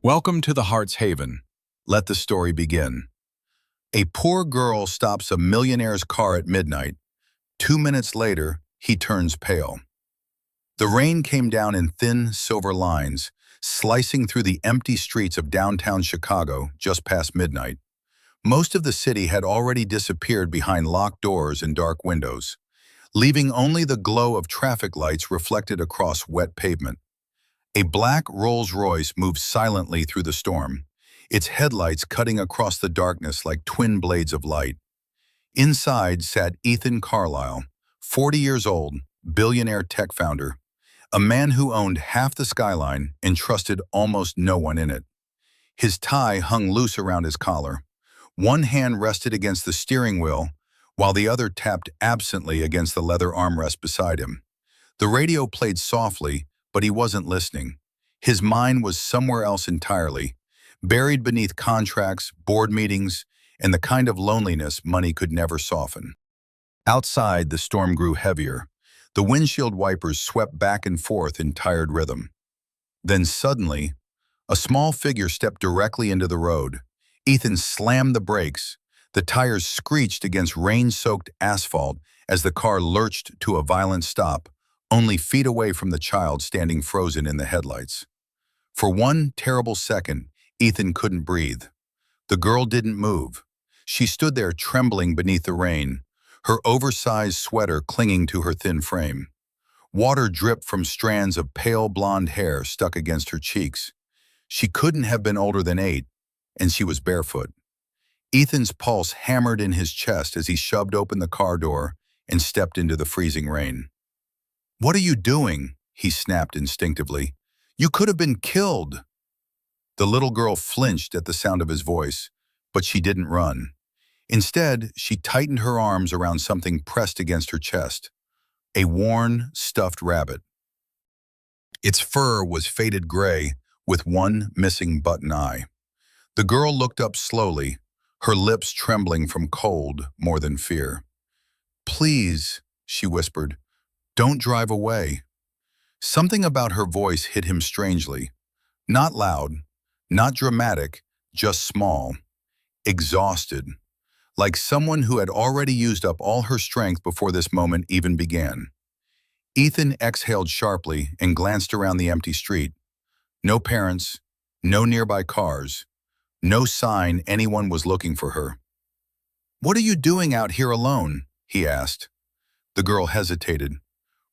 Welcome to the Heart's Haven. Let the story begin. A poor girl stops a millionaire's car at midnight. 2 minutes later, he turns pale. The rain came down in thin, silver lines, slicing through the empty streets of downtown Chicago just past midnight. Most of the city had already disappeared behind locked doors and dark windows, leaving only the glow of traffic lights reflected across wet pavement. A black Rolls-Royce moved silently through the storm, its headlights cutting across the darkness like twin blades of light. Inside sat Ethan Carlisle, 40 years old, billionaire tech founder, a man who owned half the skyline and trusted almost no one in it. His tie hung loose around his collar. One hand rested against the steering wheel, while the other tapped absently against the leather armrest beside him. The radio played softly, but he wasn't listening. His mind was somewhere else entirely, buried beneath contracts, board meetings, and the kind of loneliness money could never soften. Outside, the storm grew heavier. The windshield wipers swept back and forth in tired rhythm. Then suddenly, a small figure stepped directly into the road. Ethan slammed the brakes. The tires screeched against rain-soaked asphalt as the car lurched to a violent stop, only feet away from the child standing frozen in the headlights. For one terrible second, Ethan couldn't breathe. The girl didn't move. She stood there trembling beneath the rain, her oversized sweater clinging to her thin frame. Water dripped from strands of pale blonde hair stuck against her cheeks. She couldn't have been older than 8, and she was barefoot. Ethan's pulse hammered in his chest as he shoved open the car door and stepped into the freezing rain. "What are you doing?" he snapped instinctively. "You could have been killed." The little girl flinched at the sound of his voice, but she didn't run. Instead, she tightened her arms around something pressed against her chest, a worn, stuffed rabbit. Its fur was faded gray, with one missing button eye. The girl looked up slowly, her lips trembling from cold more than fear. "Please," she whispered, "don't drive away." Something about her voice hit him strangely. Not loud, not dramatic, just small, exhausted, like someone who had already used up all her strength before this moment even began. Ethan exhaled sharply and glanced around the empty street. No parents, no nearby cars, no sign anyone was looking for her. "What are you doing out here alone?" he asked. The girl hesitated.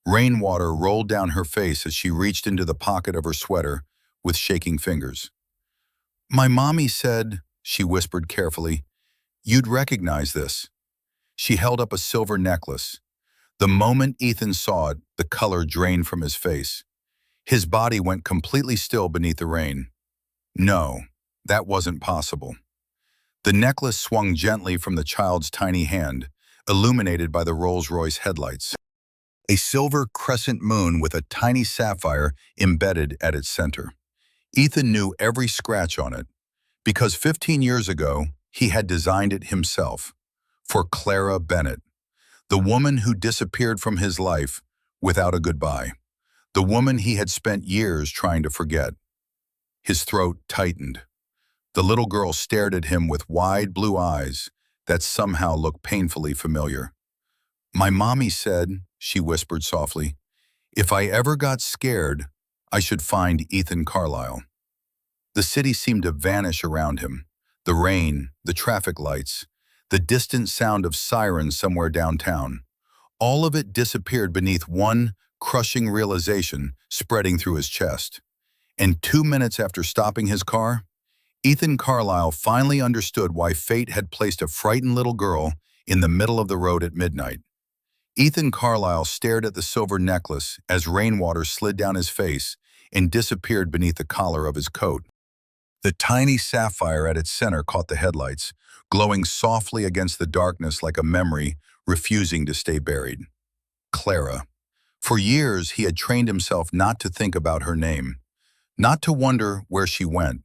Rainwater rolled down her face as she reached into the pocket of her sweater with shaking fingers. "My mommy said," she whispered carefully, "you'd recognize this." She held up a silver necklace. The moment Ethan saw it, the color drained from his face. His body went completely still beneath the rain. No, that wasn't possible. The necklace swung gently from the child's tiny hand, illuminated by the Rolls-Royce headlights. A silver crescent moon with a tiny sapphire embedded at its center. Ethan knew every scratch on it, because 15 years ago, he had designed it himself, for Clara Bennett, the woman who disappeared from his life without a goodbye, the woman he had spent years trying to forget. His throat tightened. The little girl stared at him with wide blue eyes that somehow looked painfully familiar. "My mommy said," she whispered softly, "if I ever got scared, I should find Ethan Carlisle." The city seemed to vanish around him. The rain, the traffic lights, the distant sound of sirens somewhere downtown. All of it disappeared beneath one crushing realization spreading through his chest. And 2 minutes after stopping his car, Ethan Carlisle finally understood why fate had placed a frightened little girl in the middle of the road at midnight. Ethan Carlisle stared at the silver necklace as rainwater slid down his face and disappeared beneath the collar of his coat. The tiny sapphire at its center caught the headlights, glowing softly against the darkness like a memory refusing to stay buried. Clara. For years, he had trained himself not to think about her name, not to wonder where she went,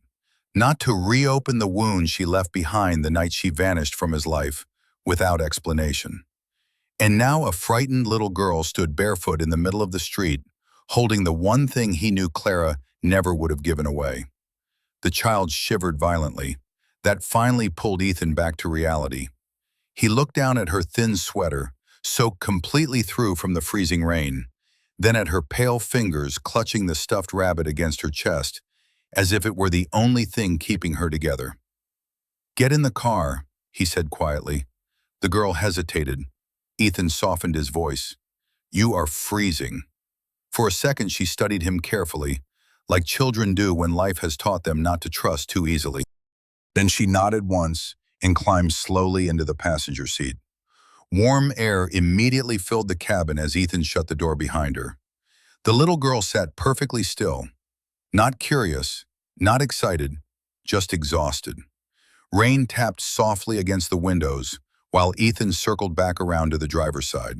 not to reopen the wound she left behind the night she vanished from his life without explanation. And now a frightened little girl stood barefoot in the middle of the street, holding the one thing he knew Clara never would have given away. The child shivered violently. That finally pulled Ethan back to reality. He looked down at her thin sweater, soaked completely through from the freezing rain, then at her pale fingers clutching the stuffed rabbit against her chest, as if it were the only thing keeping her together. "Get in the car," he said quietly. The girl hesitated. Ethan softened his voice. "You are freezing." For a second she studied him carefully, like children do when life has taught them not to trust too easily. Then she nodded once and climbed slowly into the passenger seat. Warm air immediately filled the cabin as Ethan shut the door behind her. The little girl sat perfectly still, not curious, not excited, just exhausted. Rain tapped softly against the windows while Ethan circled back around to the driver's side.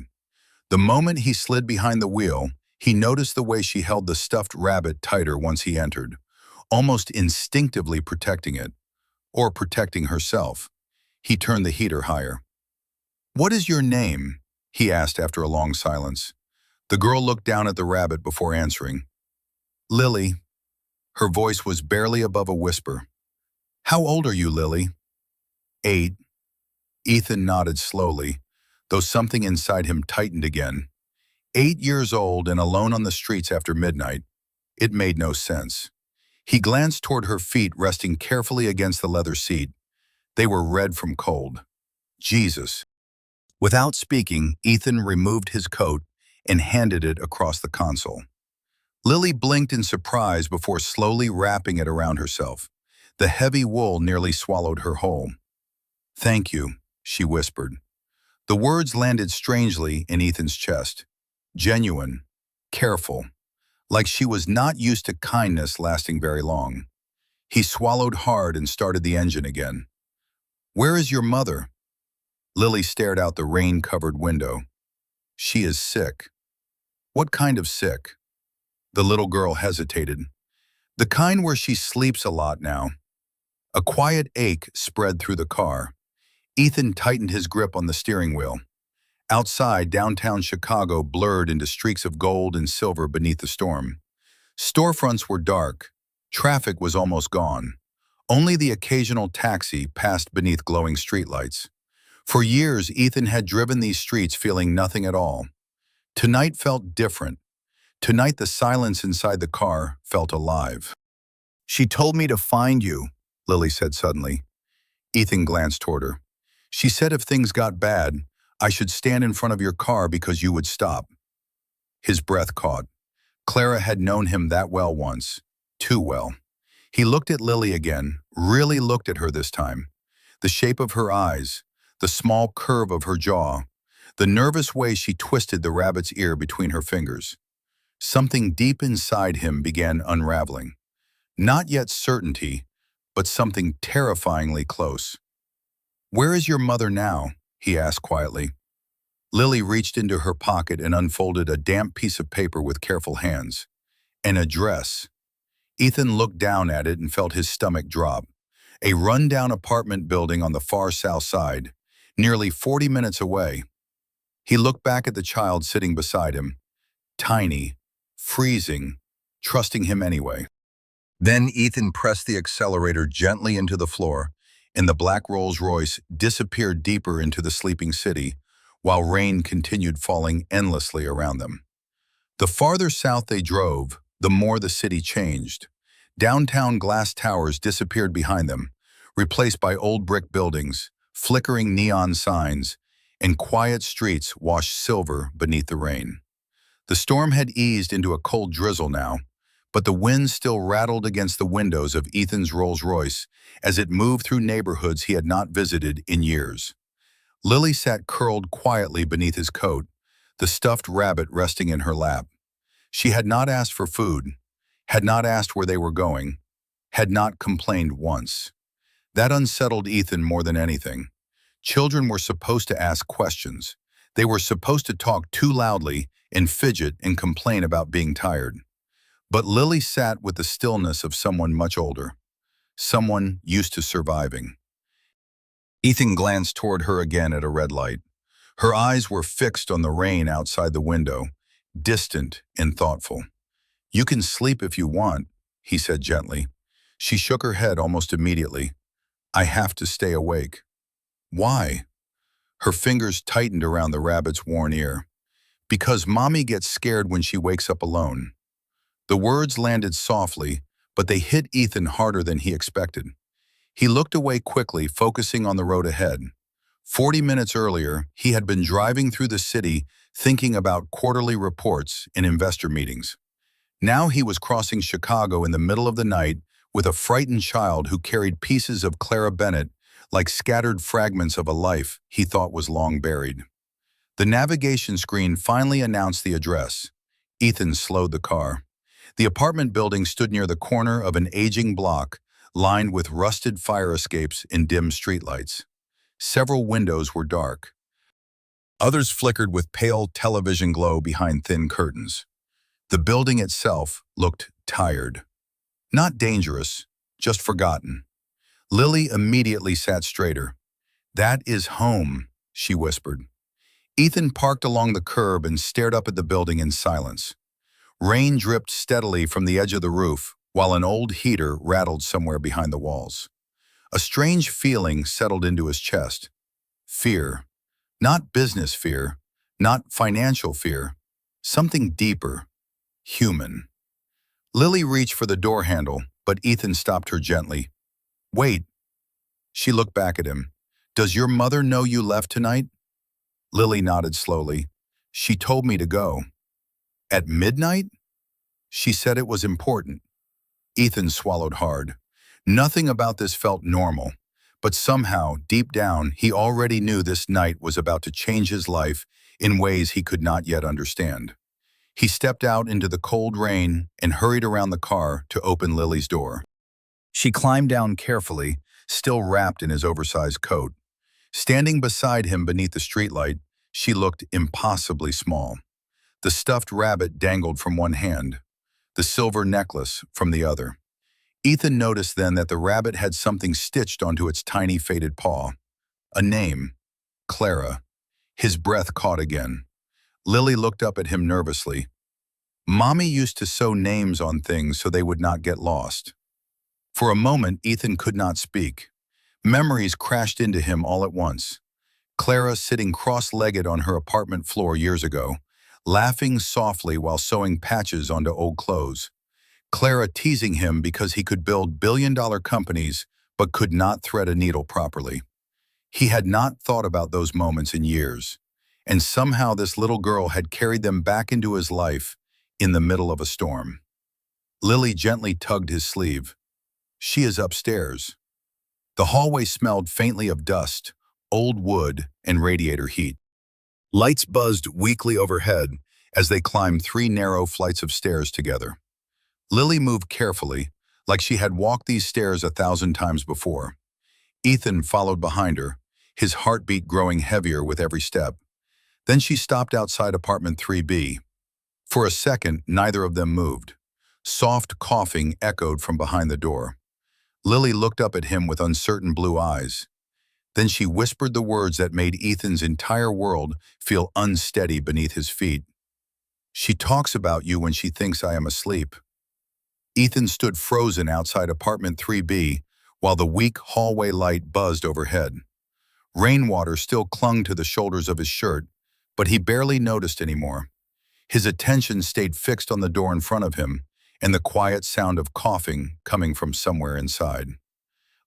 The moment he slid behind the wheel, he noticed the way she held the stuffed rabbit tighter once he entered, almost instinctively protecting it, or protecting herself. He turned the heater higher. "What is your name?" he asked after a long silence. The girl looked down at the rabbit before answering. "Lily." Her voice was barely above a whisper. "How old are you, Lily?" "8." Ethan nodded slowly, though something inside him tightened again. 8 years old and alone on the streets after midnight. It made no sense. He glanced toward her feet resting carefully against the leather seat. They were red from cold. Jesus. Without speaking, Ethan removed his coat and handed it across the console. Lily blinked in surprise before slowly wrapping it around herself. The heavy wool nearly swallowed her whole. "Thank you," she whispered. The words landed strangely in Ethan's chest. Genuine, careful, like she was not used to kindness lasting very long. He swallowed hard and started the engine again. "Where is your mother?" Lily stared out the rain-covered window. "She is sick." "What kind of sick?" The little girl hesitated. "The kind where she sleeps a lot now." A quiet ache spread through the car. Ethan tightened his grip on the steering wheel. Outside, downtown Chicago blurred into streaks of gold and silver beneath the storm. Storefronts were dark. Traffic was almost gone. Only the occasional taxi passed beneath glowing streetlights. For years, Ethan had driven these streets feeling nothing at all. Tonight felt different. Tonight, the silence inside the car felt alive. "She told me to find you," Lily said suddenly. Ethan glanced toward her. "She said if things got bad, I should stand in front of your car because you would stop." His breath caught. Clara had known him that well once. Too well. He looked at Lily again, really looked at her this time. The shape of her eyes, the small curve of her jaw, the nervous way she twisted the rabbit's ear between her fingers. Something deep inside him began unraveling. Not yet certainty, but something terrifyingly close. "Where is your mother now?" he asked quietly. Lily reached into her pocket and unfolded a damp piece of paper with careful hands. An address. Ethan looked down at it and felt his stomach drop. A rundown apartment building on the far south side, nearly 40 minutes away. He looked back at the child sitting beside him. Tiny, freezing, trusting him anyway. Then Ethan pressed the accelerator gently into the floor, and the black Rolls-Royce disappeared deeper into the sleeping city, while rain continued falling endlessly around them. The farther south they drove, the more the city changed. Downtown glass towers disappeared behind them, replaced by old brick buildings, flickering neon signs, and quiet streets washed silver beneath the rain. The storm had eased into a cold drizzle now, but the wind still rattled against the windows of Ethan's Rolls-Royce as it moved through neighborhoods he had not visited in years. Lily sat curled quietly beneath his coat, the stuffed rabbit resting in her lap. She had not asked for food, had not asked where they were going, had not complained once. That unsettled Ethan more than anything. Children were supposed to ask questions. They were supposed to talk too loudly and fidget and complain about being tired. But Lily sat with the stillness of someone much older, someone used to surviving. Ethan glanced toward her again at a red light. Her eyes were fixed on the rain outside the window, distant and thoughtful. "You can sleep if you want," he said gently. She shook her head almost immediately. I have to stay awake. Why? Her fingers tightened around the rabbit's worn ear. Because Mommy gets scared when she wakes up alone. The words landed softly, but they hit Ethan harder than he expected. He looked away quickly, focusing on the road ahead. 40 minutes earlier, he had been driving through the city thinking about quarterly reports and investor meetings. Now he was crossing Chicago in the middle of the night with a frightened child who carried pieces of Clara Bennett like scattered fragments of a life he thought was long buried. The navigation screen finally announced the address. Ethan slowed the car. The apartment building stood near the corner of an aging block, lined with rusted fire escapes and dim streetlights. Several windows were dark. Others flickered with pale television glow behind thin curtains. The building itself looked tired. Not dangerous, just forgotten. Lily immediately sat straighter. That is home, she whispered. Ethan parked along the curb and stared up at the building in silence. Rain dripped steadily from the edge of the roof, while an old heater rattled somewhere behind the walls. A strange feeling settled into his chest. Fear. Not business fear, not financial fear. Something deeper. Human. Lily reached for the door handle, but Ethan stopped her gently. Wait. She looked back at him. Does your mother know you left tonight? Lily nodded slowly. She told me to go. At midnight? She said it was important. Ethan swallowed hard. Nothing about this felt normal, but somehow, deep down, he already knew this night was about to change his life in ways he could not yet understand. He stepped out into the cold rain and hurried around the car to open Lily's door. She climbed down carefully, still wrapped in his oversized coat. Standing beside him beneath the streetlight, she looked impossibly small. The stuffed rabbit dangled from one hand, the silver necklace from the other. Ethan noticed then that the rabbit had something stitched onto its tiny faded paw. A name. Clara. His breath caught again. Lily looked up at him nervously. Mommy used to sew names on things so they would not get lost. For a moment, Ethan could not speak. Memories crashed into him all at once. Clara sitting cross-legged on her apartment floor years ago, laughing softly while sewing patches onto old clothes. Clara teasing him because he could build billion-dollar companies but could not thread a needle properly. He had not thought about those moments in years, and somehow this little girl had carried them back into his life in the middle of a storm. Lily gently tugged his sleeve. She is upstairs. The hallway smelled faintly of dust, old wood, and radiator heat. Lights buzzed weakly overhead as they climbed 3 narrow flights of stairs together. Lily moved carefully, like she had walked these stairs 1,000 times before. Ethan followed behind her, his heartbeat growing heavier with every step. Then she stopped outside apartment 3B. For a second, neither of them moved. Soft coughing echoed from behind the door. Lily looked up at him with uncertain blue eyes. Then she whispered the words that made Ethan's entire world feel unsteady beneath his feet. She talks about you when she thinks I am asleep. Ethan stood frozen outside apartment 3B while the weak hallway light buzzed overhead. Rainwater still clung to the shoulders of his shirt, but he barely noticed anymore. His attention stayed fixed on the door in front of him and the quiet sound of coughing coming from somewhere inside.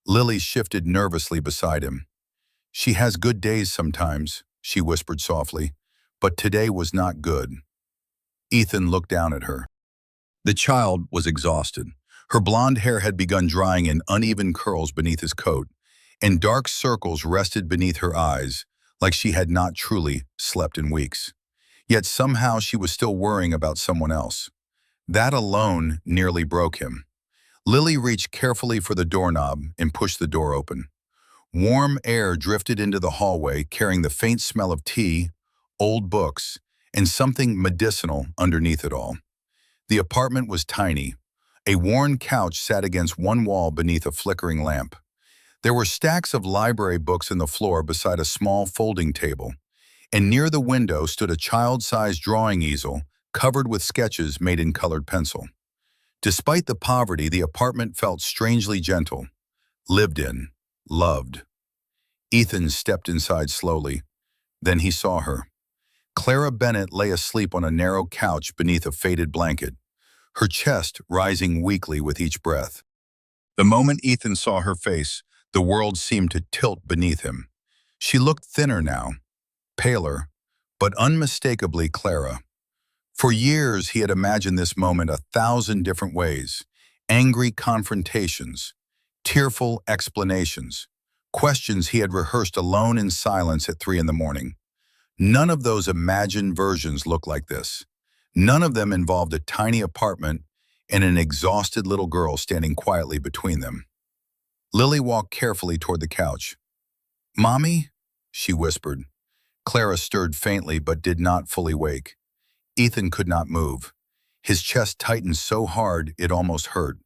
Lily shifted nervously beside him. She has good days sometimes, she whispered softly, but today was not good. Ethan looked down at her. The child was exhausted. Her blonde hair had begun drying in uneven curls beneath his coat, and dark circles rested beneath her eyes, like she had not truly slept in weeks. Yet somehow she was still worrying about someone else. That alone nearly broke him. Lily reached carefully for the doorknob and pushed the door open. Warm air drifted into the hallway, carrying the faint smell of tea, old books, and something medicinal underneath it all. The apartment was tiny. A worn couch sat against one wall beneath a flickering lamp. There were stacks of library books on the floor beside a small folding table, and near the window stood a child-sized drawing easel covered with sketches made in colored pencil. Despite the poverty, the apartment felt strangely gentle, lived in, loved. Ethan stepped inside slowly. Then he saw her. Clara Bennett lay asleep on a narrow couch beneath a faded blanket, her chest rising weakly with each breath. The moment Ethan saw her face, the world seemed to tilt beneath him. She looked thinner now, paler, but unmistakably Clara. For years, he had imagined this moment 1,000 different ways: angry confrontations, tearful explanations, questions he had rehearsed alone in silence at 3 in the morning. None of those imagined versions looked like this. None of them involved a tiny apartment and an exhausted little girl standing quietly between them. Lily walked carefully toward the couch. "Mommy?" she whispered. Clara stirred faintly but did not fully wake. Ethan could not move. His chest tightened so hard it almost hurt.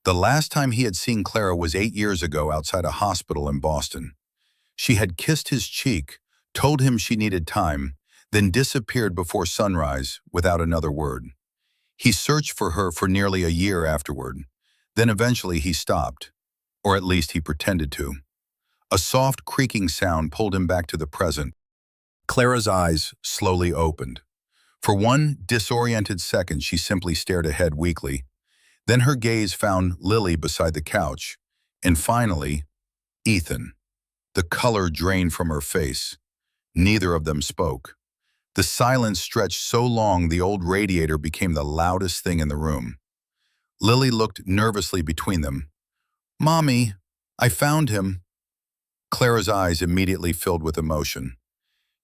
The last time he had seen Clara was 8 years ago outside a hospital in Boston. She had kissed his cheek, told him she needed time, then disappeared before sunrise without another word. He searched for her for nearly a year afterward. Then eventually he stopped, or at least he pretended to. A soft creaking sound pulled him back to the present. Clara's eyes slowly opened. For one disoriented second, she simply stared ahead weakly. Then her gaze found Lily beside the couch, and finally, Ethan. The color drained from her face. Neither of them spoke. The silence stretched so long the old radiator became the loudest thing in the room. Lily looked nervously between them. "Mommy, I found him." Clara's eyes immediately filled with emotion.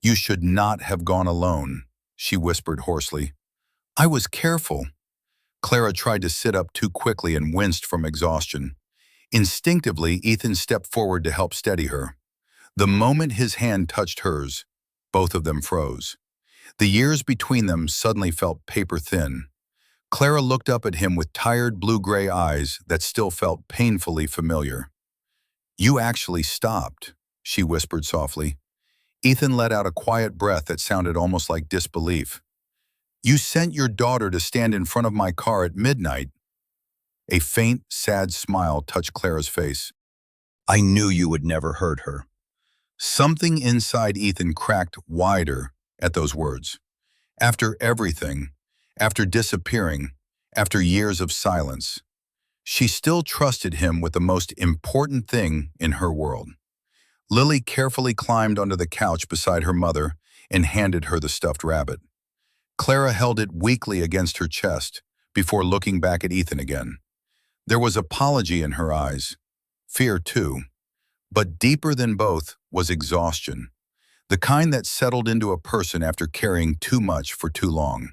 "You should not have gone alone," she whispered hoarsely. "I was careful." Clara tried to sit up too quickly and winced from exhaustion. Instinctively, Ethan stepped forward to help steady her. The moment his hand touched hers, both of them froze. The years between them suddenly felt paper-thin. Clara looked up at him with tired blue-gray eyes that still felt painfully familiar. "You actually stopped," she whispered softly. Ethan let out a quiet breath that sounded almost like disbelief. "You sent your daughter to stand in front of my car at midnight." A faint, sad smile touched Clara's face. "I knew you would never hurt her." Something inside Ethan cracked wider at those words. After everything, after disappearing, after years of silence, she still trusted him with the most important thing in her world. Lily carefully climbed onto the couch beside her mother and handed her the stuffed rabbit. Clara held it weakly against her chest before looking back at Ethan again. There was apology in her eyes, fear too, but deeper than both was exhaustion, the kind that settled into a person after carrying too much for too long.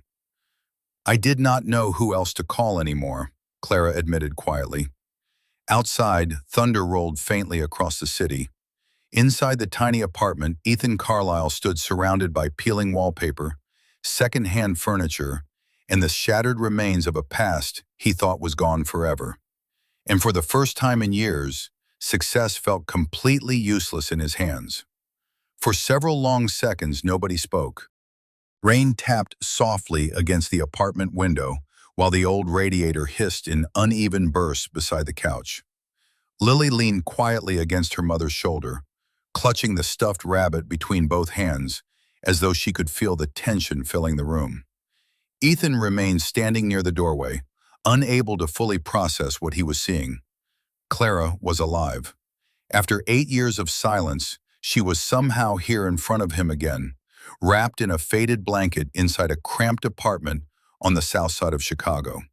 "I did not know who else to call anymore," Clara admitted quietly. Outside, thunder rolled faintly across the city. Inside the tiny apartment, Ethan Carlisle stood surrounded by peeling wallpaper, second-hand furniture, and the shattered remains of a past he thought was gone forever. And for the first time in years, success felt completely useless in his hands. For several long seconds, nobody spoke. Rain tapped softly against the apartment window while the old radiator hissed in uneven bursts beside the couch. Lily leaned quietly against her mother's shoulder, clutching the stuffed rabbit between both hands, as though she could feel the tension filling the room. Ethan remained standing near the doorway, unable to fully process what he was seeing. Clara was alive. After 8 years of silence, she was somehow here in front of him again, wrapped in a faded blanket inside a cramped apartment on the south side of Chicago.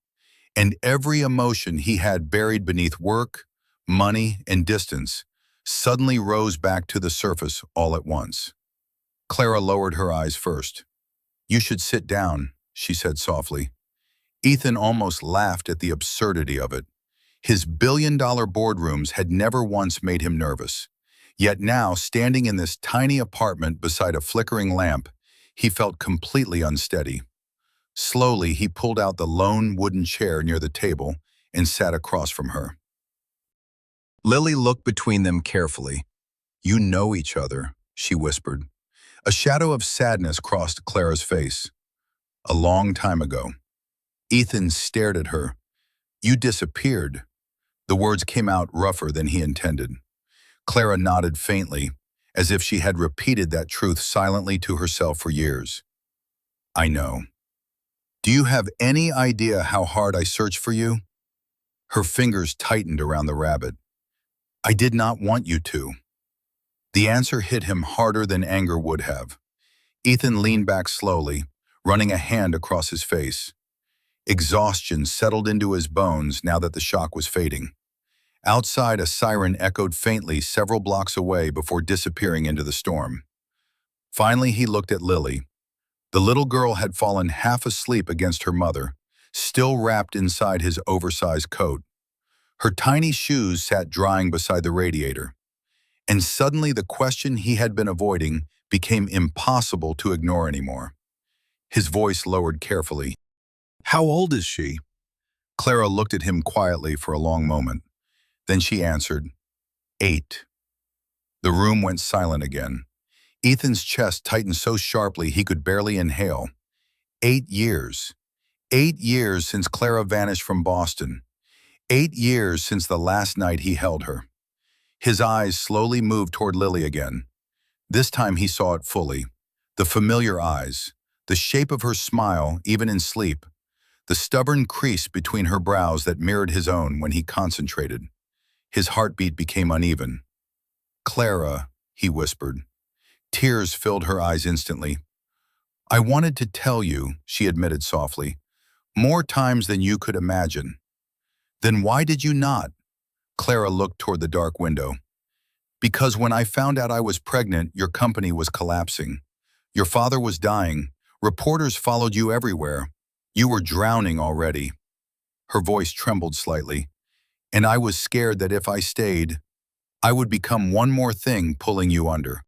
And every emotion he had buried beneath work, money, and distance suddenly rose back to the surface all at once. Clara lowered her eyes first. "You should sit down," she said softly. Ethan almost laughed at the absurdity of it. His billion-dollar boardrooms had never once made him nervous. Yet now, standing in this tiny apartment beside a flickering lamp, he felt completely unsteady. Slowly, he pulled out the lone wooden chair near the table and sat across from her. Lily looked between them carefully. "You know each other," she whispered. A shadow of sadness crossed Clara's face. "A long time ago." Ethan stared at her, You disappeared. The words came out rougher than he intended. Clara nodded faintly, as if she had repeated that truth silently to herself for years. I know. Do you have any idea how hard I searched for you? Her fingers tightened around the rabbit. I did not want you to. The answer hit him harder than anger would have. Ethan leaned back slowly, running a hand across his face. Exhaustion settled into his bones now that the shock was fading. Outside, a siren echoed faintly several blocks away before disappearing into the storm. Finally, he looked at Lily. The little girl had fallen half asleep against her mother, still wrapped inside his oversized coat. Her tiny shoes sat drying beside the radiator. And suddenly the question he had been avoiding became impossible to ignore anymore. His voice lowered carefully. How old is she? Clara looked at him quietly for a long moment. Then she answered, 8. The room went silent again. Ethan's chest tightened so sharply he could barely inhale. 8 years. 8 years since Clara vanished from Boston. 8 years since the last night he held her. His eyes slowly moved toward Lily again. This time he saw it fully. The familiar eyes, the shape of her smile even in sleep, the stubborn crease between her brows that mirrored his own when he concentrated. His heartbeat became uneven. Clara, he whispered. Tears filled her eyes instantly. I wanted to tell you, she admitted softly, more times than you could imagine. Then why did you not? Clara looked toward the dark window. Because when I found out I was pregnant, your company was collapsing. Your father was dying. Reporters followed you everywhere. You were drowning already. Her voice trembled slightly. And I was scared that if I stayed, I would become one more thing pulling you under.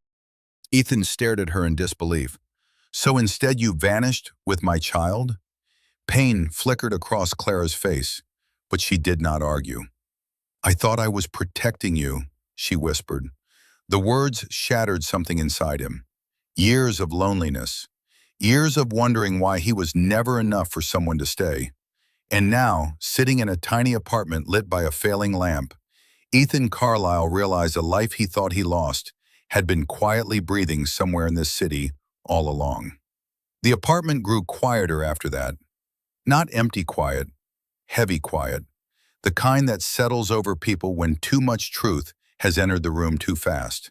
Ethan stared at her in disbelief. So instead you vanished with my child? Pain flickered across Clara's face, but she did not argue. I thought I was protecting you, she whispered. The words shattered something inside him. Years of loneliness. Years of wondering why he was never enough for someone to stay. And now, sitting in a tiny apartment lit by a failing lamp, Ethan Carlisle realized a life he thought he lost had been quietly breathing somewhere in this city all along. The apartment grew quieter after that. Not empty quiet, heavy quiet. The kind that settles over people when too much truth has entered the room too fast.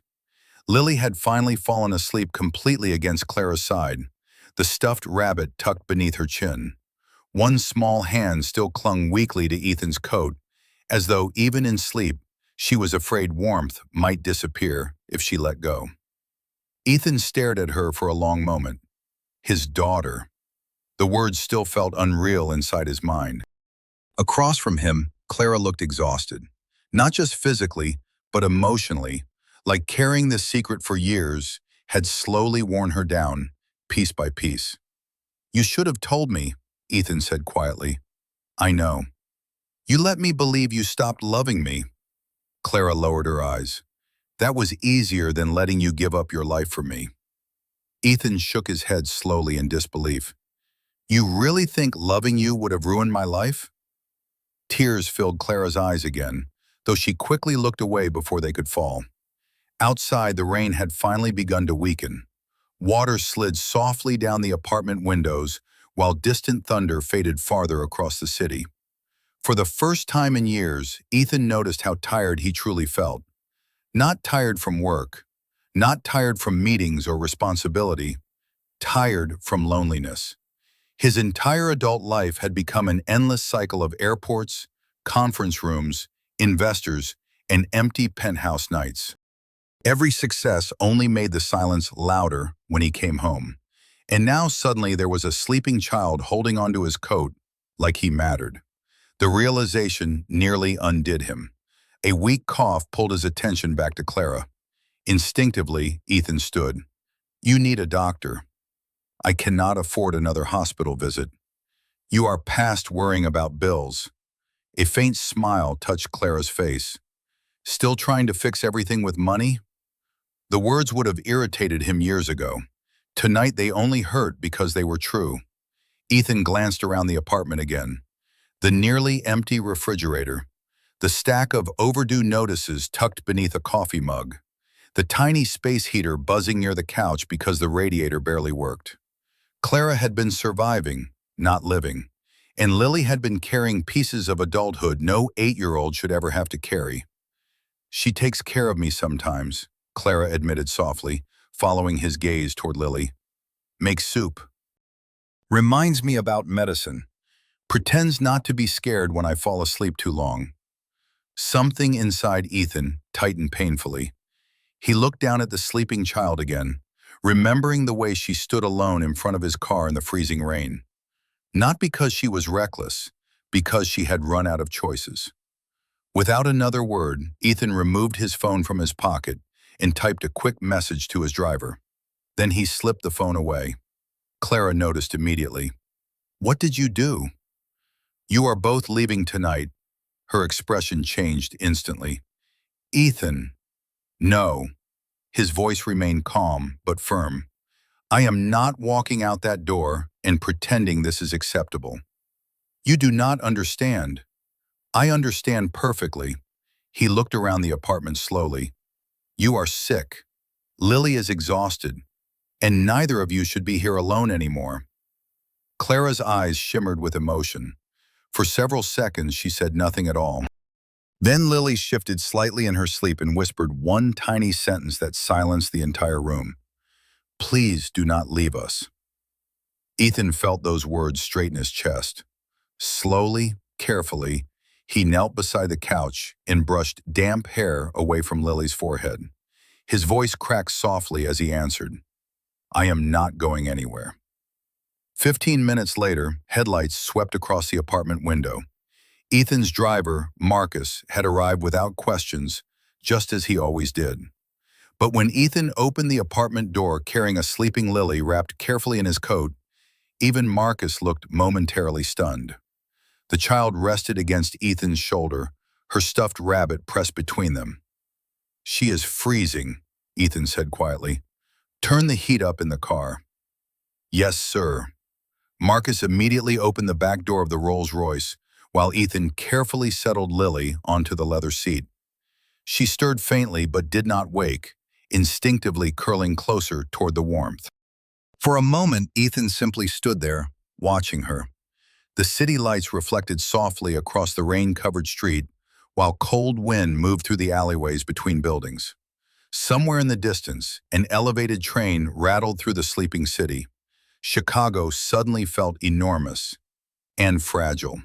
Lily had finally fallen asleep completely against Clara's side, the stuffed rabbit tucked beneath her chin. One small hand still clung weakly to Ethan's coat, as though even in sleep, she was afraid warmth might disappear if she let go. Ethan stared at her for a long moment. His daughter. The words still felt unreal inside his mind. Across from him, Clara looked exhausted. Not just physically, but emotionally, like carrying this secret for years had slowly worn her down, piece by piece. You should have told me, Ethan said quietly. I know. You let me believe you stopped loving me. Clara lowered her eyes. That was easier than letting you give up your life for me. Ethan shook his head slowly in disbelief. You really think loving you would have ruined my life? Tears filled Clara's eyes again, though she quickly looked away before they could fall. Outside, the rain had finally begun to weaken. Water slid softly down the apartment windows, while distant thunder faded farther across the city. For the first time in years, Ethan noticed how tired he truly felt. Not tired from work, not tired from meetings or responsibility, tired from loneliness. His entire adult life had become an endless cycle of airports, conference rooms, investors, and empty penthouse nights. Every success only made the silence louder when he came home. And now suddenly there was a sleeping child holding onto his coat like he mattered. The realization nearly undid him. A weak cough pulled his attention back to Clara. Instinctively, Ethan stood. You need a doctor. I cannot afford another hospital visit. You are past worrying about bills. A faint smile touched Clara's face. Still trying to fix everything with money? The words would have irritated him years ago. Tonight they only hurt because they were true. Ethan glanced around the apartment again. The nearly empty refrigerator, the stack of overdue notices tucked beneath a coffee mug, the tiny space heater buzzing near the couch because the radiator barely worked. Clara had been surviving, not living, and Lily had been carrying pieces of adulthood no 8-year-old should ever have to carry. "She takes care of me sometimes," Clara admitted softly, following his gaze toward Lily. "Makes soup. Reminds me about medicine. Pretends not to be scared when I fall asleep too long." Something inside Ethan tightened painfully. He looked down at the sleeping child again, remembering the way she stood alone in front of his car in the freezing rain. Not because she was reckless, because she had run out of choices. Without another word, Ethan removed his phone from his pocket and typed a quick message to his driver. Then he slipped the phone away. Clara noticed immediately. "What did you do?" "You are both leaving tonight." Her expression changed instantly. "Ethan." "No." His voice remained calm but firm. "I am not walking out that door and pretending this is acceptable." "You do not understand." "I understand perfectly." He looked around the apartment slowly. "You are sick. Lily is exhausted. And neither of you should be here alone anymore." Clara's eyes shimmered with emotion. For several seconds, she said nothing at all. Then Lily shifted slightly in her sleep and whispered one tiny sentence that silenced the entire room. "Please do not leave us." Ethan felt those words straighten his chest. Slowly, carefully, he knelt beside the couch and brushed damp hair away from Lily's forehead. His voice cracked softly as he answered, "I am not going anywhere." 15 minutes later, headlights swept across the apartment window. Ethan's driver, Marcus, had arrived without questions, just as he always did. But when Ethan opened the apartment door carrying a sleeping Lily wrapped carefully in his coat, even Marcus looked momentarily stunned. The child rested against Ethan's shoulder, her stuffed rabbit pressed between them. "She is freezing," Ethan said quietly. "Turn the heat up in the car." "Yes, sir." Marcus immediately opened the back door of the Rolls-Royce, while Ethan carefully settled Lily onto the leather seat. She stirred faintly but did not wake, instinctively curling closer toward the warmth. For a moment, Ethan simply stood there, watching her. The city lights reflected softly across the rain-covered street, while cold wind moved through the alleyways between buildings. Somewhere in the distance, an elevated train rattled through the sleeping city. Chicago suddenly felt enormous and fragile.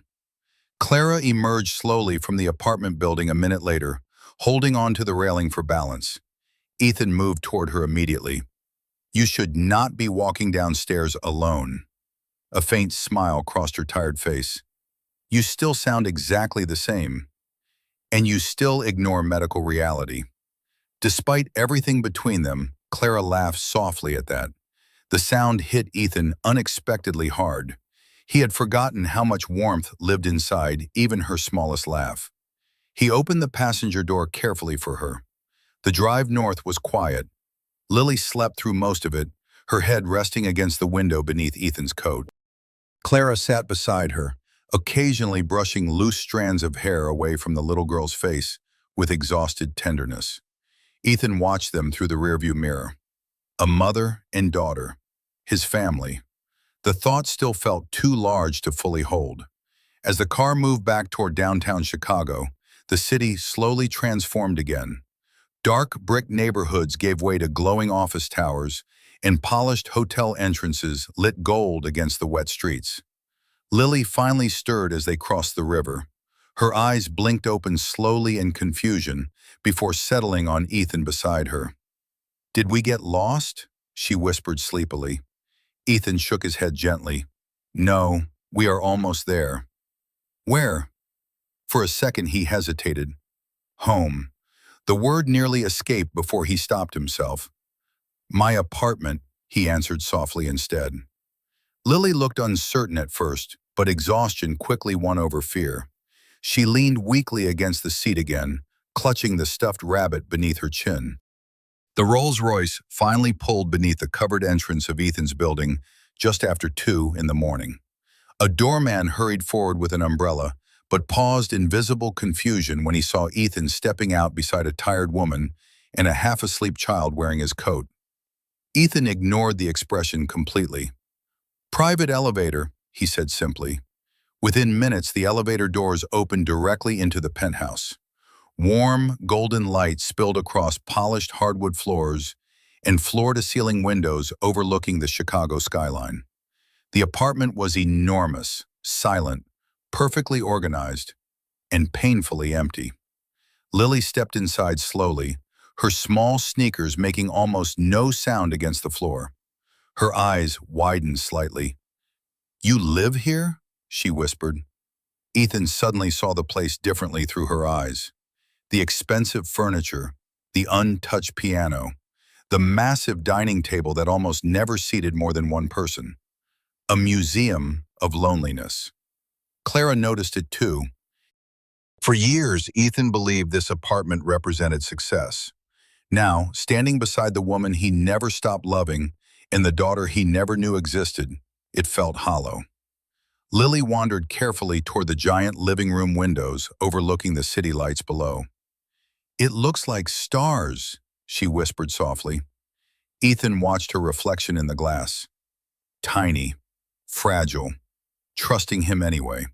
Clara emerged slowly from the apartment building a minute later, holding on to the railing for balance. Ethan moved toward her immediately. "You should not be walking downstairs alone." A faint smile crossed her tired face. "You still sound exactly the same. And you still ignore medical reality." Despite everything between them, Clara laughed softly at that. The sound hit Ethan unexpectedly hard. He had forgotten how much warmth lived inside even her smallest laugh. He opened the passenger door carefully for her. The drive north was quiet. Lily slept through most of it, her head resting against the window beneath Ethan's coat. Clara sat beside her, occasionally brushing loose strands of hair away from the little girl's face with exhausted tenderness. Ethan watched them through the rearview mirror. A mother and daughter. His family. The thought still felt too large to fully hold. As the car moved back toward downtown Chicago, the city slowly transformed again. Dark brick neighborhoods gave way to glowing office towers, and polished hotel entrances lit gold against the wet streets. Lily finally stirred as they crossed the river. Her eyes blinked open slowly in confusion before settling on Ethan beside her. "Did we get lost?" she whispered sleepily. Ethan shook his head gently. "No, we are almost there." "Where?" For a second he hesitated. "Home." The word nearly escaped before he stopped himself. "My apartment," he answered softly instead. Lily looked uncertain at first, but exhaustion quickly won over fear. She leaned weakly against the seat again, clutching the stuffed rabbit beneath her chin. The Rolls-Royce finally pulled beneath the covered entrance of Ethan's building just after 2 in the morning. A doorman hurried forward with an umbrella, but paused in visible confusion when he saw Ethan stepping out beside a tired woman and a half-asleep child wearing his coat. Ethan ignored the expression completely. "Private elevator," he said simply. Within minutes, the elevator doors opened directly into the penthouse. Warm, golden light spilled across polished hardwood floors and floor-to-ceiling windows overlooking the Chicago skyline. The apartment was enormous, silent, perfectly organized, and painfully empty. Lily stepped inside slowly, her small sneakers making almost no sound against the floor. Her eyes widened slightly. "You live here?" she whispered. Ethan suddenly saw the place differently through her eyes. The expensive furniture, the untouched piano, the massive dining table that almost never seated more than one person. A museum of loneliness. Clara noticed it too. For years, Ethan believed this apartment represented success. Now, standing beside the woman he never stopped loving and the daughter he never knew existed, it felt hollow. Lily wandered carefully toward the giant living room windows overlooking the city lights below. "It looks like stars," she whispered softly. Ethan watched her reflection in the glass. Tiny, fragile, trusting him anyway.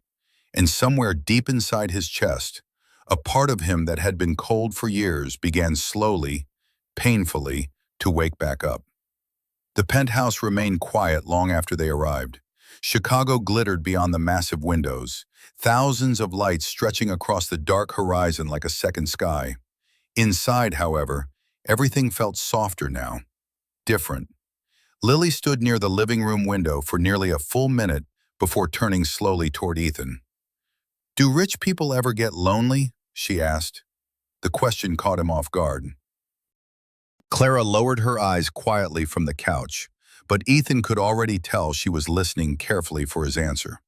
And somewhere deep inside his chest, a part of him that had been cold for years began slowly, painfully, to wake back up. The penthouse remained quiet long after they arrived. Chicago glittered beyond the massive windows, thousands of lights stretching across the dark horizon like a second sky. Inside, however, everything felt softer now, different. Lily stood near the living room window for nearly a full minute before turning slowly toward Ethan. "Do rich people ever get lonely?" she asked. The question caught him off guard. Clara lowered her eyes quietly from the couch, but Ethan could already tell she was listening carefully for his answer.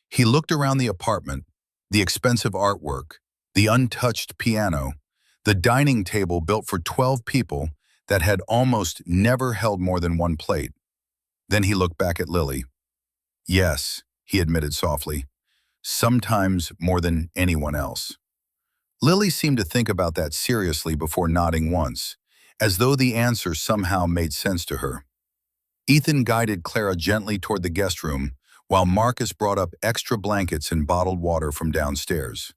He looked around the apartment, the expensive artwork, the untouched piano, the dining table built for 12 people that had almost never held more than one plate. Then he looked back at Lily. "Yes," he admitted softly, "sometimes more than anyone else." Lily seemed to think about that seriously before nodding once, as though the answer somehow made sense to her. Ethan guided Clara gently toward the guest room, while Marcus brought up extra blankets and bottled water from downstairs.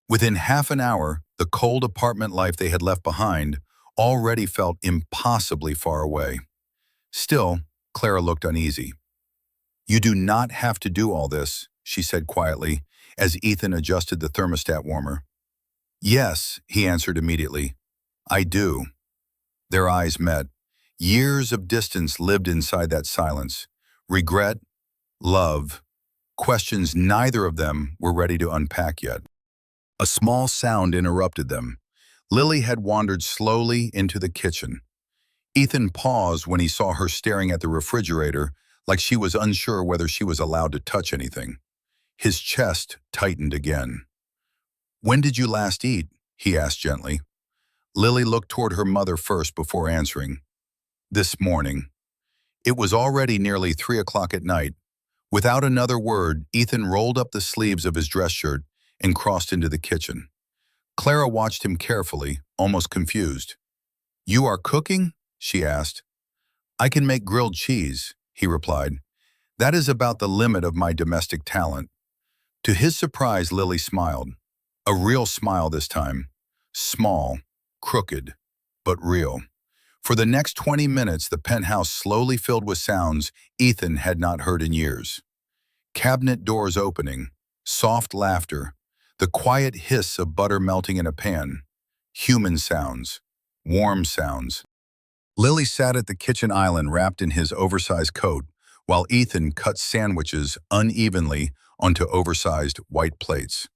Within half an hour, the cold apartment life they had left behind already felt impossibly far away. Still, Clara looked uneasy. "You do not have to do all this," she said quietly, as Ethan adjusted the thermostat warmer. "Yes," he answered immediately. "I do." Their eyes met. Years of distance lived inside that silence. Regret, love, questions neither of them were ready to unpack yet. A small sound interrupted them. Lily had wandered slowly into the kitchen. Ethan paused when he saw her staring at the refrigerator like she was unsure whether she was allowed to touch anything. His chest tightened again. "When did you last eat?" he asked gently. Lily looked toward her mother first before answering. "This morning." It was already nearly 3 o'clock at night. Without another word, Ethan rolled up the sleeves of his dress shirt and crossed into the kitchen. Clara watched him carefully, almost confused. "You are cooking?" she asked. "I can make grilled cheese," he replied. "That is about the limit of my domestic talent." To his surprise, Lily smiled. A real smile this time. Small, crooked, but real. For the next 20 minutes, the penthouse slowly filled with sounds Ethan had not heard in years. Cabinet doors opening, soft laughter, the quiet hiss of butter melting in a pan, human sounds, warm sounds. Lily sat at the kitchen island wrapped in his oversized coat, while Ethan cut sandwiches unevenly onto oversized white plates.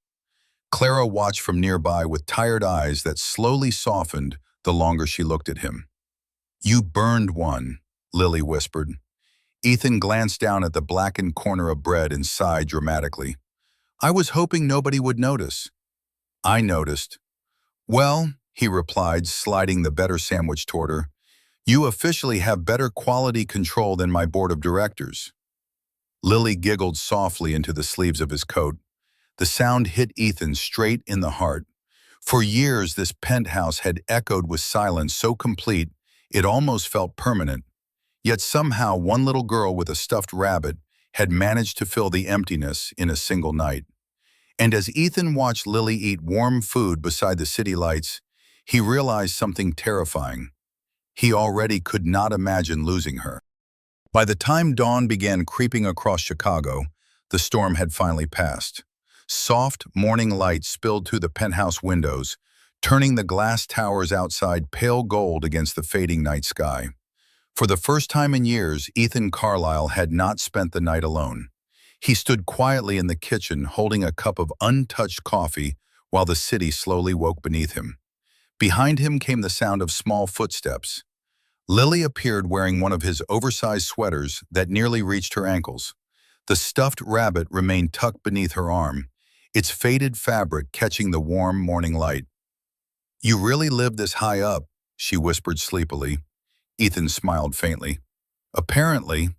Clara watched from nearby with tired eyes that slowly softened the longer she looked at him. "You burned one," Lily whispered. Ethan glanced down at the blackened corner of bread and sighed dramatically. "I was hoping nobody would notice." "I noticed." "Well," he replied, sliding the better sandwich toward her, "you officially have better quality control than my board of directors." Lily giggled softly into the sleeves of his coat. The sound hit Ethan straight in the heart. For years, this penthouse had echoed with silence so complete it almost felt permanent. Yet somehow one little girl with a stuffed rabbit had managed to fill the emptiness in a single night. And as Ethan watched Lily eat warm food beside the city lights, he realized something terrifying. He already could not imagine losing her. By the time dawn began creeping across Chicago, the storm had finally passed. Soft morning light spilled through the penthouse windows, turning the glass towers outside pale gold against the fading night sky. For the first time in years, Ethan Carlisle had not spent the night alone. He stood quietly in the kitchen holding a cup of untouched coffee while the city slowly woke beneath him. Behind him came the sound of small footsteps. Lily appeared wearing one of his oversized sweaters that nearly reached her ankles. The stuffed rabbit remained tucked beneath her arm, its faded fabric catching the warm morning light. "You really live this high up," she whispered sleepily. Ethan smiled faintly. "Apparently."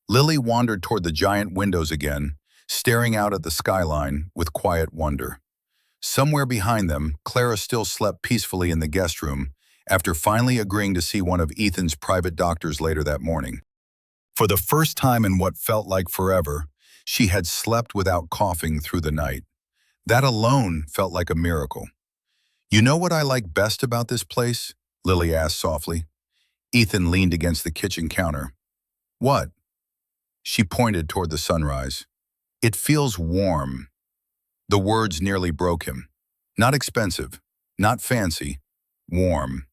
Lily wandered toward the giant windows again, staring out at the skyline with quiet wonder. Somewhere behind them, Clara still slept peacefully in the guest room after finally agreeing to see one of Ethan's private doctors later that morning. For the first time in what felt like forever, she had slept without coughing through the night. That alone felt like a miracle. "You know what I like best about this place?" Lily asked softly. Ethan leaned against the kitchen counter. "What?" She pointed toward the sunrise. "It feels warm." The words nearly broke him. Not expensive, not fancy, warm.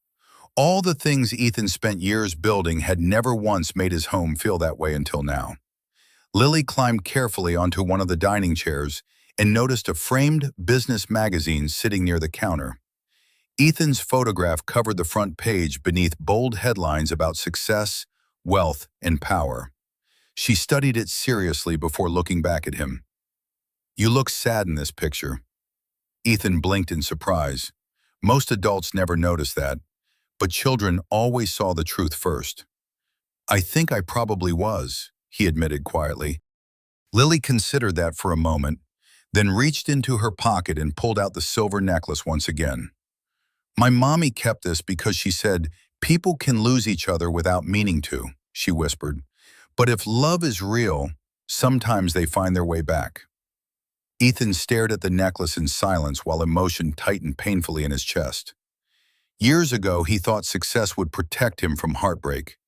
All the things Ethan spent years building had never once made his home feel that way until now. Lily climbed carefully onto one of the dining chairs and noticed a framed business magazine sitting near the counter. Ethan's photograph covered the front page beneath bold headlines about success, wealth, and power. She studied it seriously before looking back at him. "You look sad in this picture." Ethan blinked in surprise. Most adults never notice that, but children always saw the truth first. "I think I probably was," he admitted quietly. Lily considered that for a moment, then reached into her pocket and pulled out the silver necklace once again. "My mommy kept this because she said, 'People can lose each other without meaning to,'" she whispered. "But if love is real, sometimes they find their way back." Ethan stared at the necklace in silence while emotion tightened painfully in his chest. Years ago, he thought success would protect him from heartbreak.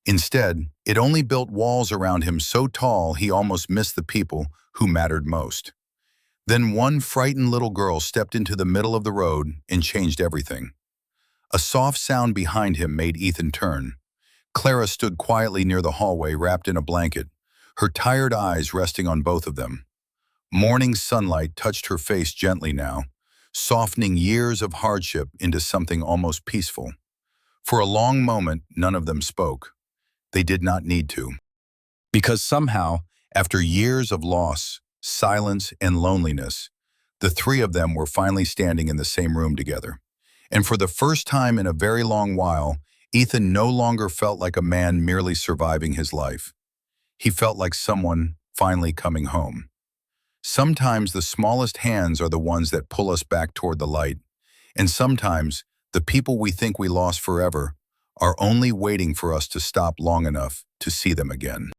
Instead, it only built walls around him so tall he almost missed the people who mattered most. Then one frightened little girl stepped into the middle of the road and changed everything. A soft sound behind him made Ethan turn. Clara stood quietly near the hallway wrapped in a blanket, her tired eyes resting on both of them. Morning sunlight touched her face gently now, softening years of hardship into something almost peaceful. For a long moment, none of them spoke. They did not need to. Because somehow, after years of loss, silence, and loneliness, the three of them were finally standing in the same room together. And for the first time in a very long while, Ethan no longer felt like a man merely surviving his life. He felt like someone finally coming home. Sometimes the smallest hands are the ones that pull us back toward the light, and sometimes the people we think we lost forever are only waiting for us to stop long enough to see them again.